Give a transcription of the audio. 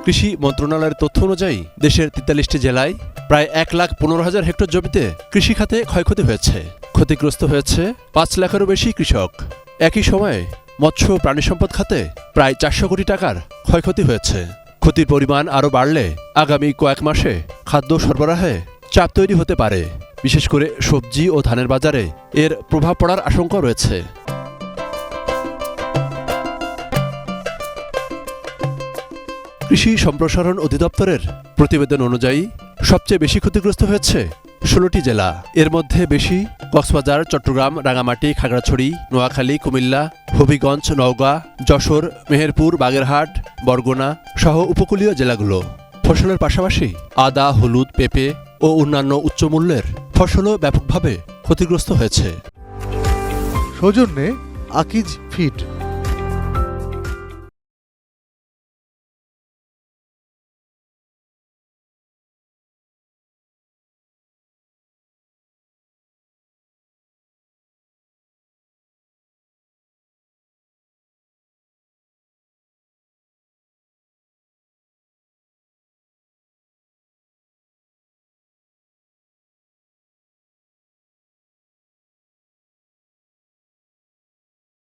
কৃষি মন্ত্রণালয়ের তথ্য অনুযায়ী দেশের ৪৩টি জেলায় প্রায় ১,১৫,০০০ হেক্টর জমিতে কৃষিখাতে ক্ষয়ক্ষতি হয়েছে। ক্ষতিগ্রস্ত হয়েছে ৫ লাখেরও বেশি কৃষক। একই সময়ে মৎস্য প্রাণিসম্পদ খাতে প্রায় ৪০০ কোটি টাকার ক্ষয়ক্ষতি হয়েছে। ক্ষতির পরিমাণ আরও বাড়লে আগামী কয়েক মাসে খাদ্য সরবরাহে চাপ তৈরি হতে পারে। বিশেষ করে সবজি ও ধানের বাজারে এর প্রভাব পড়ার আশঙ্কা রয়েছে। কৃষি সম্প্রসারণ অধিদপ্তরের প্রতিবেদন অনুযায়ী সবচেয়ে বেশি ক্ষতিগ্রস্ত হয়েছে ১৬টি জেলা। এর মধ্যে বেশি কক্সবাজার, চট্টগ্রাম, রাঙামাটি, খাগড়াছড়ি, নোয়াখালী, কুমিল্লা, হবিগঞ্জ, নওগাঁ, যশোর, মেহেরপুর, বাগেরহাট, বরগুনা সহ উপকূলীয় জেলাগুলো। ফসলের পাশাপাশি আদা, হলুদ, পেঁপে ও অন্যান্য উচ্চমূল্যের ফসলও ব্যাপকভাবে ক্ষতিগ্রস্ত হয়েছে। সৌজন্যে আকিজ ফিড।